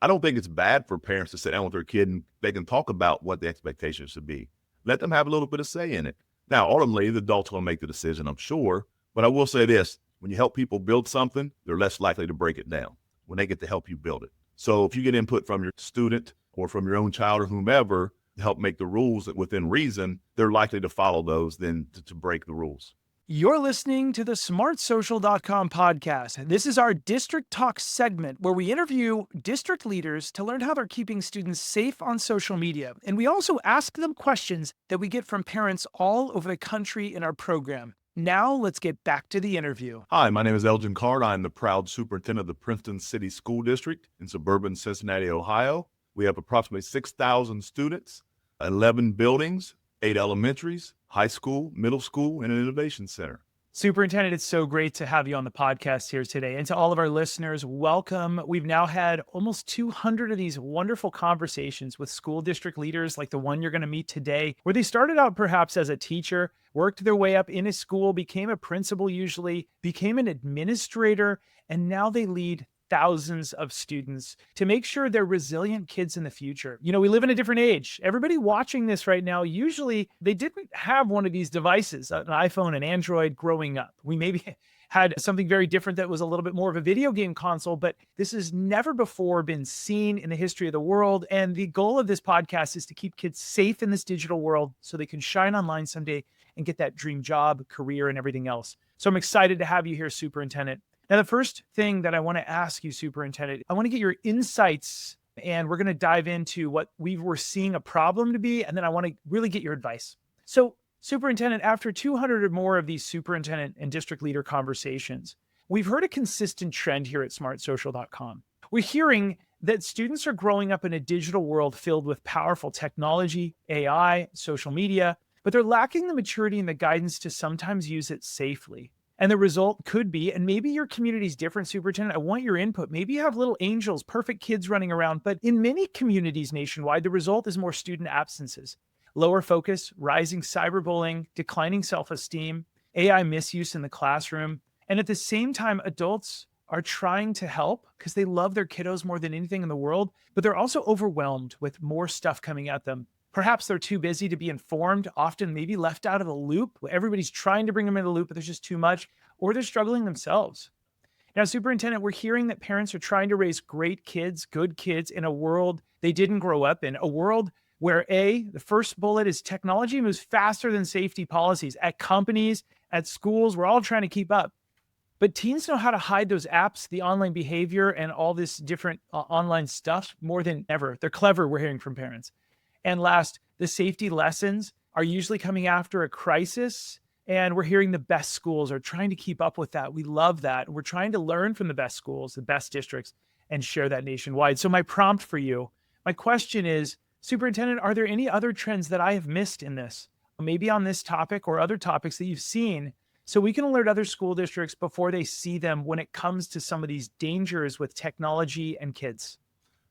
I don't think it's bad for parents to sit down with their kid and they can talk about what the expectations should be. Let them have a little bit of say in it. Now, ultimately, the adult's going to make the decision, I'm sure. But I will say this, when you help people build something, they're less likely to break it down when they get to help you build it. So if you get input from your student or from your own child or whomever to help make the rules within reason, they're likely to follow those than to break the rules. You're listening to the smartsocial.com podcast. This is our District Talk segment where we interview district leaders to learn how they're keeping students safe on social media. And we also ask them questions that we get from parents all over the country in our program. Now, let's get back to the interview. Hi, my name is Elgin Card. I'm the proud superintendent of the Princeton City School District in suburban Cincinnati, Ohio. We have approximately 6,000 students, 11 buildings, 8 elementaries, high school, middle school, and an innovation center. Superintendent, it's so great to have you on the podcast here today. And to all of our listeners, welcome. We've now had almost 200 of these wonderful conversations with school district leaders like the one you're going to meet today, where they started out perhaps as a teacher, worked their way up in a school, became a principal usually, became an administrator, and now they lead thousands of students to make sure they're resilient kids in the future. You know, we live in a different age. Everybody watching this right now, usually they didn't have one of these devices, an iPhone, an Android growing up. We maybe had something very different that was a little bit more of a video game console, but this has never before been seen in the history of the world. And the goal of this podcast is to keep kids safe in this digital world so they can shine online someday and get that dream job, career, and everything else. So I'm excited to have you here, Superintendent. Now, the first thing that I want to ask you, Superintendent, I want to get your insights, and we're going to dive into what we were seeing a problem to be, and then I want to really get your advice. So, Superintendent, after 200 or more of these superintendent and district leader conversations, we've heard a consistent trend here at smartsocial.com. We're hearing that students are growing up in a digital world filled with powerful technology, AI, social media, but they're lacking the maturity and the guidance to sometimes use it safely. And the result could be, and maybe your community's different, Superintendent, I want your input. Maybe you have little angels, perfect kids running around, but in many communities nationwide, the result is more student absences, lower focus, rising cyberbullying, declining self-esteem, AI misuse in the classroom. And at the same time, adults are trying to help because they love their kiddos more than anything in the world, but they're also overwhelmed with more stuff coming at them. Perhaps they're too busy to be informed, often maybe left out of the loop. Everybody's trying to bring them in the loop, but there's just too much, or they're struggling themselves. Now, Superintendent, we're hearing that parents are trying to raise great kids, good kids in a world they didn't grow up in, a world where the first bullet is technology moves faster than safety policies. At companies, at schools, we're all trying to keep up. But teens know how to hide those apps, the online behavior, and all this different online stuff more than ever. They're clever, we're hearing from parents. And last, the safety lessons are usually coming after a crisis, and we're hearing the best schools are trying to keep up with that. We love that. We're trying to learn from the best schools, the best districts, and share that nationwide. So my prompt for you, my question is, Superintendent, are there any other trends that I have missed in this? Maybe on this topic or other topics that you've seen, so we can alert other school districts before they see them when it comes to some of these dangers with technology and kids?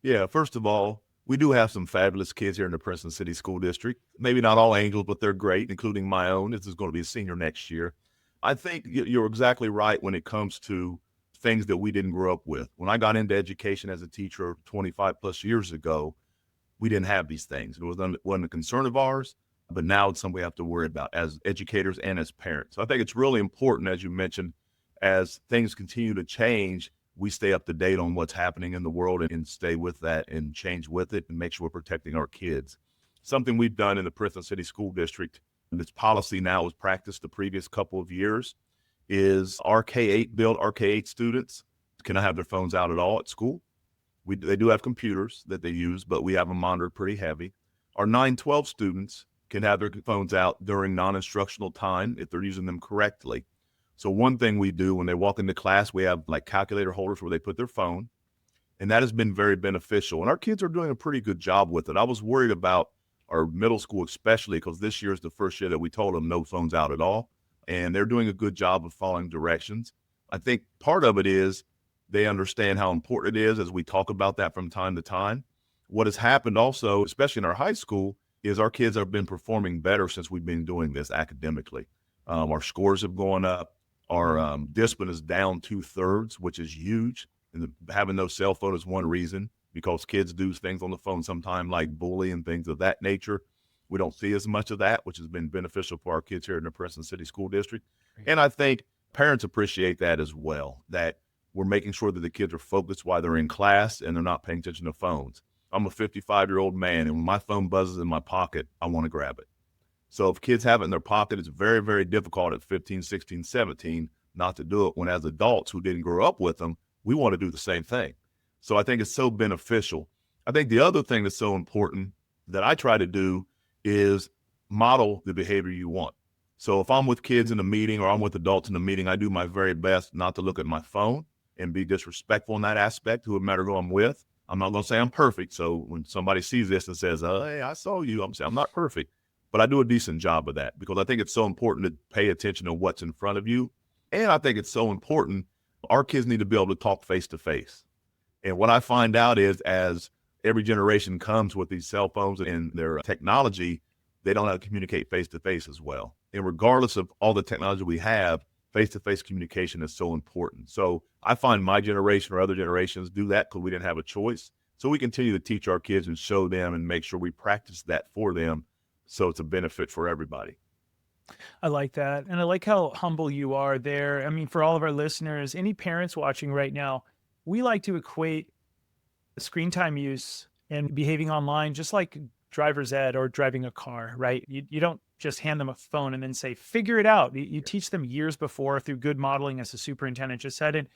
Yeah, first of all, we do have some fabulous kids here in the Princeton City School District. Maybe not all angels, but they're great, including my own. This is going to be a senior next year. I think you're exactly right when it comes to things that we didn't grow up with. When I got into education as a teacher 25 plus years ago, we didn't have these things. It wasn't a concern of ours, but now it's something we have to worry about as educators and as parents. So I think it's really important, as you mentioned, as things continue to change, we stay up to date on what's happening in the world and stay with that and change with it and make sure we're protecting our kids. Something we've done in the Princeton City School District, and this policy now was practiced the previous couple of years, is our K-8 students cannot have their phones out at all at school. They do have computers that they use, but we have them monitored pretty heavy. Our 9-12 students can have their phones out during non-instructional time if they're using them correctly. So one thing we do when they walk into class, we have like calculator holders where they put their phone, and that has been very beneficial. And our kids are doing a pretty good job with it. I was worried about our middle school, especially because this year is the first year that we told them no phones out at all. And they're doing a good job of following directions. I think part of it is they understand how important it is as we talk about that from time to time. What has happened also, especially in our high school, is our kids have been performing better since we've been doing this academically. Our scores have gone up. Our discipline is down 2/3, which is huge. And having no cell phone is one reason. because kids do things on the phone sometimes like bully and things of that nature. We don't see as much of that, which has been beneficial for our kids here in the Princeton City School District. And I think parents appreciate that as well, that we're making sure that the kids are focused while they're in class and they're not paying attention to phones. I'm a 55-year-old man, and when my phone buzzes in my pocket, I want to grab it. So if kids have it in their pocket, it's very, very difficult at 15, 16, 17 not to do it, when as adults who didn't grow up with them, we want to do the same thing. So I think it's so beneficial. I think the other thing that's so important that I try to do is model the behavior you want. So if I'm with kids in a meeting or I'm with adults in a meeting, I do my very best not to look at my phone and be disrespectful in that aspect, who no matter who I'm with. I'm not going to say I'm perfect. So when somebody sees this and says, hey, I saw you, I'm saying I'm not perfect, but I do a decent job of that, because I think it's so important to pay attention to what's in front of you. And I think it's so important, our kids need to be able to talk face to face. And what I find out is, as every generation comes with these cell phones and their technology, they don't know how to communicate face to face as well. And regardless of all the technology we have, face-to-face communication is so important. So I find my generation or other generations do that because we didn't have a choice. So we continue to teach our kids and show them and make sure we practice that for them, so it's a benefit for everybody. I like that. And I like how humble you are there. I mean, for all of our listeners, any parents watching right now, we like to equate screen time use and behaving online just like driver's ed or driving a car, right? You don't just hand them a phone and then say, figure it out. You teach them years before through good modeling, as the superintendent just said. And,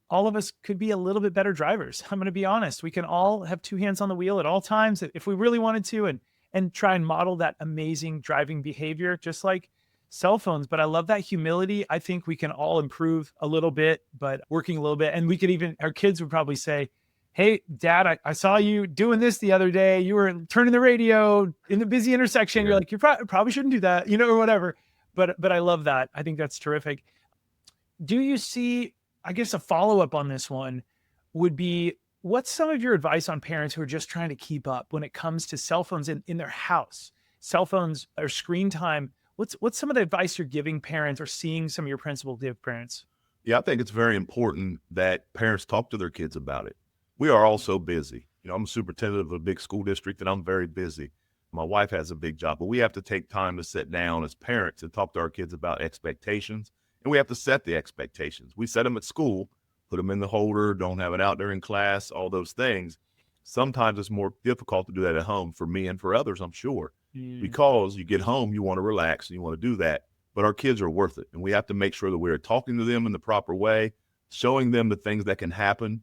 all of us could be a little bit better drivers. I'm going to be honest. We can all have two hands on the wheel at all times if we really wanted to, and try and model that amazing driving behavior, just like cell phones. But I love that humility. I think we can all improve a little bit, but working a little bit. And we could even, our kids would probably say, hey, Dad, I saw you doing this the other day. You were turning the radio in the busy intersection. You're like, you probably shouldn't do that, or whatever. But I love that. I think that's terrific. Do you see, I guess a follow-up on this one would be, what's some of your advice on parents who are just trying to keep up when it comes to cell phones in their house, cell phones or screen time? What's some of the advice you're giving parents or seeing some of your principals give parents? Yeah, I think it's very important that parents talk to their kids about it. We are all so busy. I'm a superintendent of a big school district, and I'm very busy. My wife has a big job, but we have to take time to sit down as parents and talk to our kids about expectations. And we have to set the expectations. We set them at school, put them in the holder, don't have it out during class, all those things. Sometimes it's more difficult to do that at home for me and for others, I'm sure, because you get home, you want to relax and you want to do that. But our kids are worth it. And we have to make sure that we're talking to them in the proper way, showing them the things that can happen.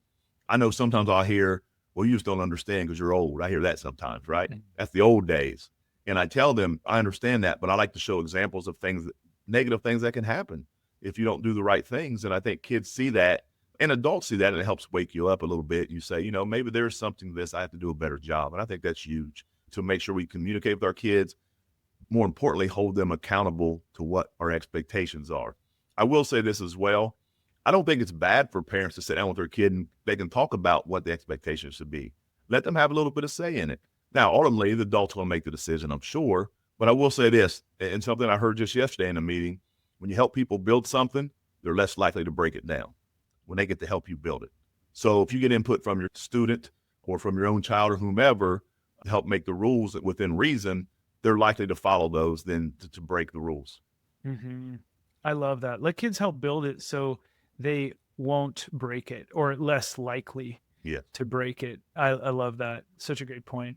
I know sometimes I'll hear, well, you just don't understand because you're old. I hear that sometimes, right? That's the old days. And I tell them, I understand that, but I like to show examples of things, negative things that can happen if you don't do the right things. And I think kids see that and adults see that, and it helps wake you up a little bit. You say, maybe there's something to this. I have to do a better job. And I think that's huge, to make sure we communicate with our kids. More importantly, hold them accountable to what our expectations are. I will say this as well. I don't think it's bad for parents to sit down with their kid and they can talk about what the expectations should be. Let them have a little bit of say in it. Now, ultimately, the adults will make the decision, I'm sure. But I will say this, and something I heard just yesterday in a meeting: when you help people build something, they're less likely to break it down when they get to help you build it. So if you get input from your student or from your own child or whomever to help make the rules within reason, they're likely to follow those than to break the rules. Mm-hmm. I love that. Let kids help build it so they won't break it, or less likely to break it. I love that. Such a great point.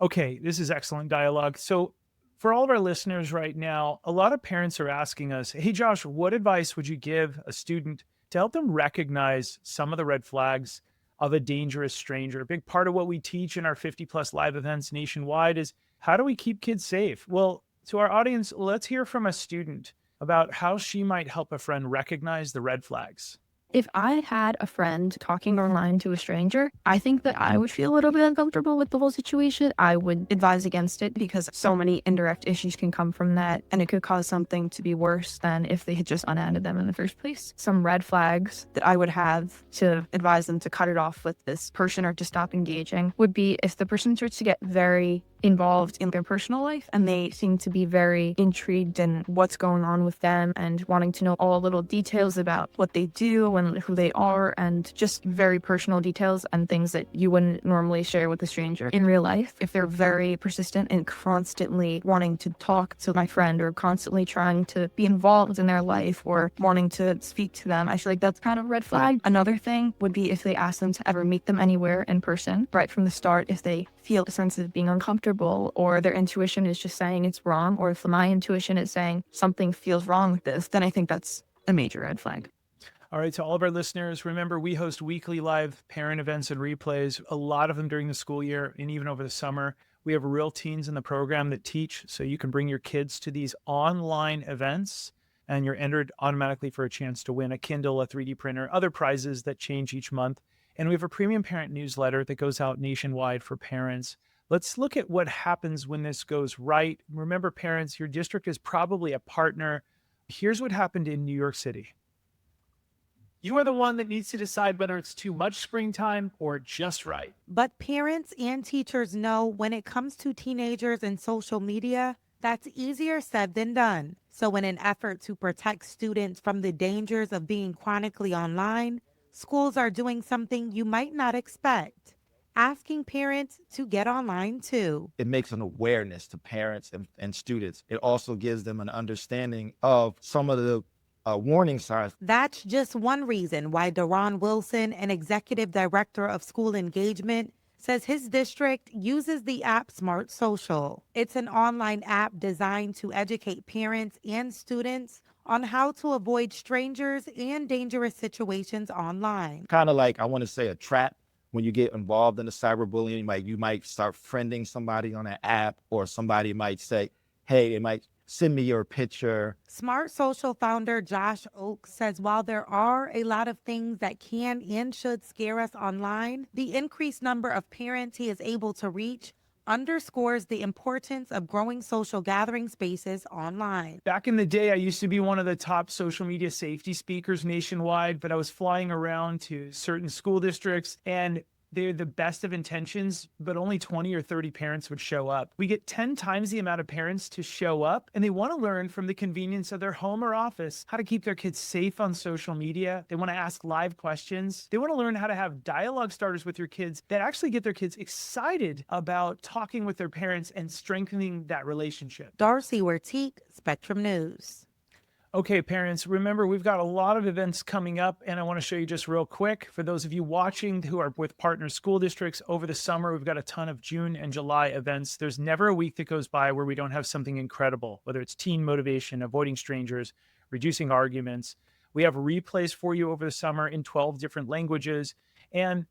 Okay, this is excellent dialogue. So for all of our listeners right now, a lot of parents are asking us, hey, Josh, what advice would you give a student to help them recognize some of the red flags of a dangerous stranger? A big part of what we teach in our 50+ live events nationwide is, how do we keep kids safe? Well, to our audience, let's hear from a student about how she might help a friend recognize the red flags. If I had a friend talking online to a stranger, I think that I would feel a little bit uncomfortable with the whole situation. I would advise against it because so many indirect issues can come from that, and it could cause something to be worse than if they had just unadded them in the first place. Some red flags that I would have to advise them to cut it off with this person or to stop engaging would be if the person starts to get very involved in their personal life, and they seem to be very intrigued in what's going on with them and wanting to know all little details about what they do and who they are, and just very personal details and things that you wouldn't normally share with a stranger in real life. If they're very persistent and constantly wanting to talk to my friend or constantly trying to be involved in their life or wanting to speak to them, I feel like that's kind of a red flag. Another thing would be if they ask them to ever meet them anywhere in person right from the start, if they feel a sense of being uncomfortable or their intuition is just saying it's wrong, or if my intuition is saying something feels wrong with this, then I think that's a major red flag. All right, to all of our listeners, remember we host weekly live parent events and replays, a lot of them during the school year and even over the summer. We have real teens in the program that teach, so you can bring your kids to these online events and you're entered automatically for a chance to win a Kindle, a 3D printer, other prizes that change each month. And we have a premium parent newsletter that goes out nationwide for parents. Let's look at what happens when this goes right. Remember, parents, your district is probably a partner. Here's what happened in New York City. You are the one that needs to decide whether it's too much springtime or just right. But parents and teachers know when it comes to teenagers and social media, that's easier said than done. So in an effort to protect students from the dangers of being chronically online, schools are doing something you might not expect, asking parents to get online too. It makes an awareness to parents and students. It also gives them an understanding of some of the warning signs. That's just one reason why Deron Wilson, an executive director of school engagement, says his district uses the app Smart Social. It's an online app designed to educate parents and students on how to avoid strangers and dangerous situations online. Kind of like, I want to say, a trap. When you get involved in the cyberbullying, you might start friending somebody on an app, or somebody might say, hey, they might send me your picture. Smart Social founder Josh Oak says while there are a lot of things that can and should scare us online, the increased number of parents he is able to reach underscores the importance of growing social gathering spaces online. Back in the day, I used to be one of the top social media safety speakers nationwide, but I was flying around to certain school districts and they're the best of intentions, but only 20 or 30 parents would show up. We get 10 times the amount of parents to show up, and they want to learn from the convenience of their home or office how to keep their kids safe on social media. They want to ask live questions. They want to learn how to have dialogue starters with your kids that actually get their kids excited about talking with their parents and strengthening that relationship. Darcy Wertique, Spectrum News. Okay, parents, remember we've got a lot of events coming up, and I want to show you just real quick. For those of you watching who are with partner school districts over the summer, we've got a ton of June and July events. There's never a week that goes by where we don't have something incredible, whether it's teen motivation, avoiding strangers, reducing arguments. We have replays for you over the summer in 12 different languages. And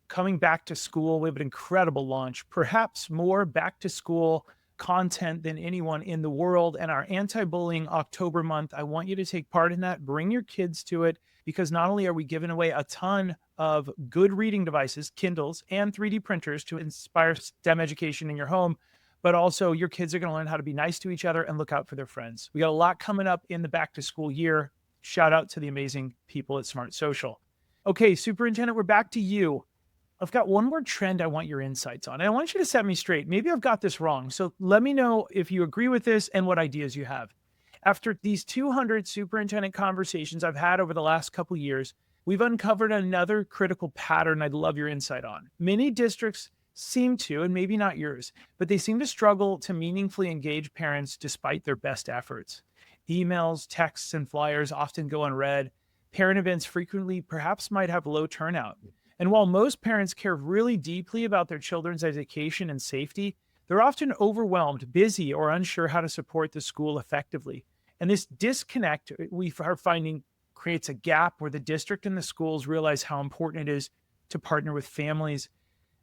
coming back to school, we have an incredible launch, perhaps more back to school content than anyone in the world. And our anti-bullying October month, I want you to take part in that. Bring your kids to it, because not only are we giving away a ton of good reading devices, Kindles and 3D printers to inspire STEM education in your home, but also your kids are going to learn how to be nice to each other and look out for their friends. We got a lot coming up in the back to school year. Shout out to the amazing people at Smart Social. Okay, Superintendent, we're back to you. I've got one more trend I want your insights on, and I want you to set me straight. Maybe I've got this wrong, so let me know if you agree with this and what ideas you have. After these 200 superintendent conversations I've had over the last couple years, we've uncovered another critical pattern I'd love your insight on. Many districts seem to, and maybe not yours, but they seem to struggle to meaningfully engage parents despite their best efforts. Emails, texts, and flyers often go unread. Parent events frequently perhaps might have low turnout. And while most parents care really deeply about their children's education and safety, they're often overwhelmed, busy, or unsure how to support the school effectively. And this disconnect we are finding creates a gap where the district and the schools realize how important it is to partner with families.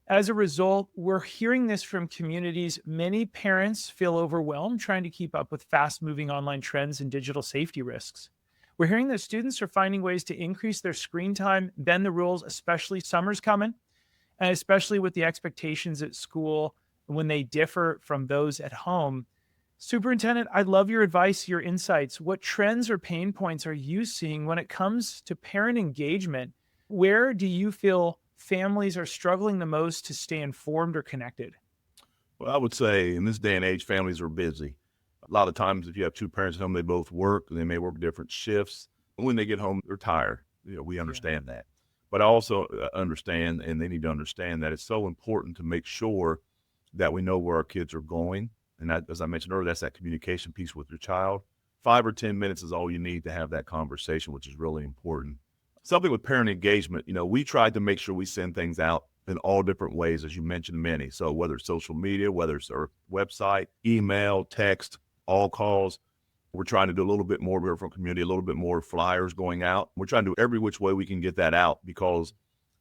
As a result, we're hearing this from communities. Many parents feel overwhelmed trying to keep up with fast-moving online trends and digital safety risks. We're hearing that students are finding ways to increase their screen time, bend the rules, especially summer's coming, and especially with the expectations at school when they differ from those at home. Superintendent, I'd love your advice, your insights. What trends or pain points are you seeing when it comes to parent engagement? Where do you feel families are struggling the most to stay informed or connected? Well, I would say in this day and age, families are busy. A lot of times, if you have two parents at home, they both work, and they may work different shifts. When they get home, they're tired. We understand that. But I also understand, and they need to understand that it's so important to make sure that we know where our kids are going. And that, as I mentioned earlier, that's that communication piece with your child. 5 or 10 minutes is all you need to have that conversation, which is really important. Something with parent engagement, we tried to make sure we send things out in all different ways, as you mentioned, many. So whether it's social media, whether it's our website, email, text, all calls, we're trying to do a little bit more from community, a little bit more flyers going out. We're trying to do every which way we can get that out, because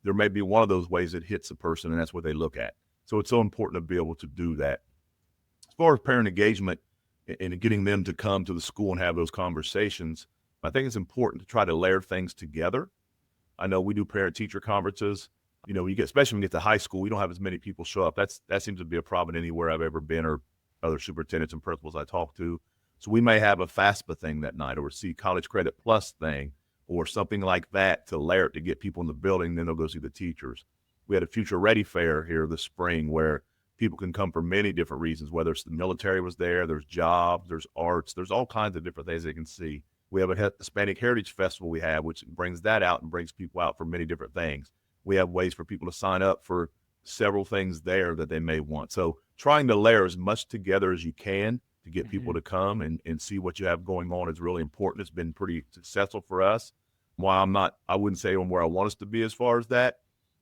there may be one of those ways that hits a person, and that's what they look at. So it's so important to be able to do that. As far as parent engagement and getting them to come to the school and have those conversations, I think it's important to try to layer things together. I know we do parent-teacher conferences. Especially when you get to high school, we don't have as many people show up. That seems to be a problem anywhere I've ever been, or other superintendents and principals I talk to. So we may have a FAFSA thing that night, or see College Credit Plus thing, or something like that to layer it to get people in the building. Then they'll go see the teachers. We had a Future Ready Fair here this spring where people can come for many different reasons, whether it's the military was there, there's jobs, there's arts, there's all kinds of different things they can see. We have a Hispanic Heritage Festival which brings that out and brings people out for many different things. We have ways for people to sign up for several things there that they may want. So trying to layer as much together as you can to get people to come and see what you have going on is really important. It's been pretty successful for us. While I wouldn't say I'm where I want us to be as far as that.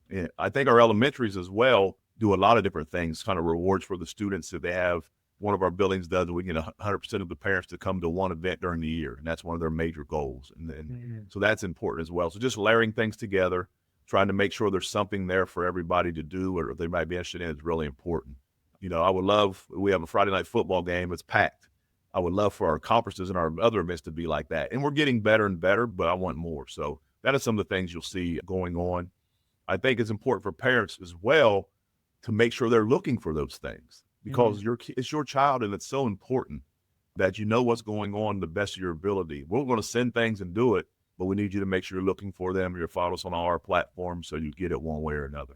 And I think our elementaries as well do a lot of different things, kind of rewards for the students. If they have one of our buildings does, we get 100% of the parents to come to one event during the year. And that's one of their major goals. And so that's important as well. So just layering things together, trying to make sure there's something there for everybody to do or they might be interested in is really important. I would love, we have a Friday night football game, it's packed. I would love for our conferences and our other events to be like that. And we're getting better and better, but I want more. So that is some of the things you'll see going on. I think it's important for parents as well to make sure they're looking for those things, because it's your child, and it's so important that you know what's going on to the best of your ability. We're going to send things and do it, but we need you to make sure you're looking for them. You're follow us on all our platforms so you get it one way or another.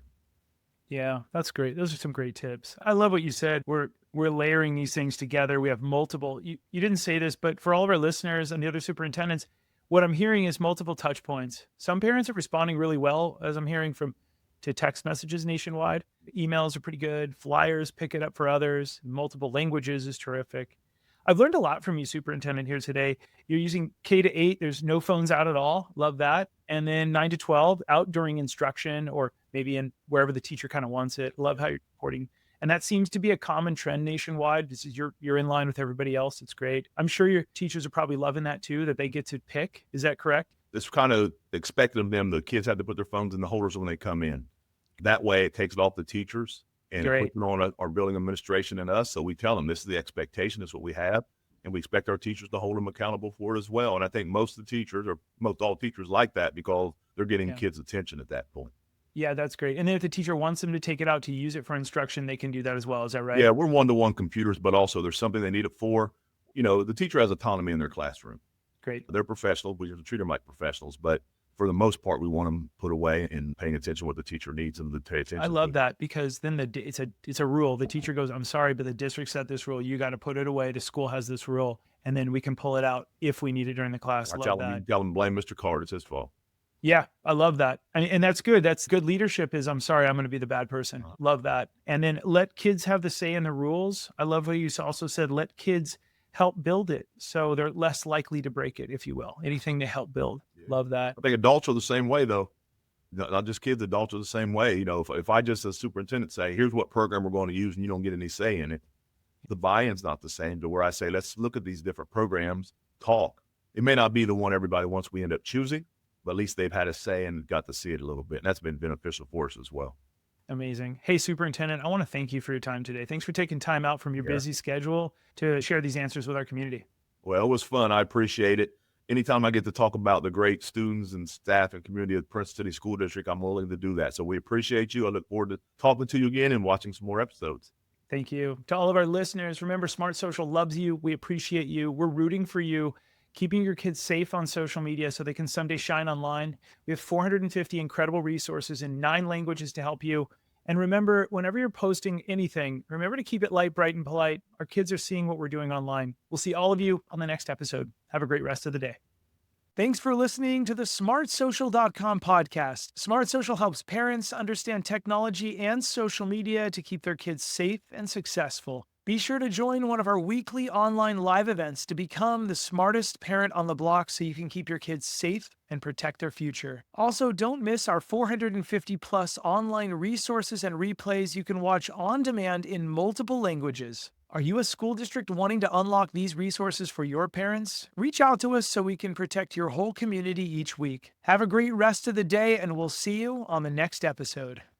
Yeah, that's great. Those are some great tips. I love what you said. We're layering these things together. We have multiple, you didn't say this, but for all of our listeners and the other superintendents, what I'm hearing is multiple touch points. Some parents are responding really well, as I'm hearing to text messages nationwide. Emails are pretty good. Flyers, pick it up for others. Multiple languages is terrific. I've learned a lot from you, Superintendent, here today. You're using K-8. There's no phones out at all. Love that. And then 9 to 12 out during instruction, or maybe in wherever the teacher kind of wants it. Love how you're reporting. And that seems to be a common trend nationwide. This is you're in line with everybody else. It's great. I'm sure your teachers are probably loving that too, that they get to pick. Is that correct? It's kind of expected of them. The kids have to put their phones in the holders when they come in. That way it takes it off the teachers and it puts it on our building administration and us. So we tell them this is the expectation, this is what we have. And we expect our teachers to hold them accountable for it as well. And I think most of the teachers, or most all teachers, like that because they're getting kids' attention at that point. Yeah, that's great. And then if the teacher wants them to take it out to use it for instruction, they can do that as well. Is that right? Yeah, we're one-to-one computers, but also there's something they need it for. The teacher has autonomy in their classroom. Great. They're professionals. We have to treat them like professionals, but for the most part, we want them put away and paying attention to what the teacher needs them to pay attention. I love that, because then it's a rule. The teacher goes, I'm sorry, but the district set this rule. You got to put it away. The school has this rule. And then we can pull it out if we need it during the class. Tell them blame Mr. Card. It's his fault. Yeah, I love that. And that's good. That's good leadership is, I'm sorry, I'm going to be the bad person. Love that. And then let kids have the say in the rules. I love what you also said, let kids help build it so they're less likely to break it, if you will. Anything to help build. Yeah. Love that. I think adults are the same way, though. Not just kids, adults are the same way. If I just as superintendent say, here's what program we're going to use, and you don't get any say in it, the buy-in's not the same to where I say, let's look at these different programs, talk. It may not be the one everybody wants we end up choosing, but at least they've had a say and got to see it a little bit. And that's been beneficial for us as well. Amazing. Hey, Superintendent, I want to thank you for your time today. Thanks for taking time out from your busy schedule to share these answers with our community. Well, it was fun. I appreciate it. Anytime I get to talk about the great students and staff and community of the Princeton City School District, I'm willing to do that. So we appreciate you. I look forward to talking to you again and watching some more episodes. Thank you. To all of our listeners, remember, Smart Social loves you. We appreciate you. We're rooting for you. Keeping your kids safe on social media so they can someday shine online. We have 450 incredible resources in 9 languages to help you. And remember, whenever you're posting anything, remember to keep it light, bright, and polite. Our kids are seeing what we're doing online. We'll see all of you on the next episode. Have a great rest of the day. Thanks for listening to the smartsocial.com podcast. Smart Social helps parents understand technology and social media to keep their kids safe and successful. Be sure to join one of our weekly online live events to become the smartest parent on the block so you can keep your kids safe and protect their future. Also, don't miss our 450 plus online resources and replays you can watch on demand in multiple languages. Are you a school district wanting to unlock these resources for your parents? Reach out to us so we can protect your whole community each week. Have a great rest of the day, and we'll see you on the next episode.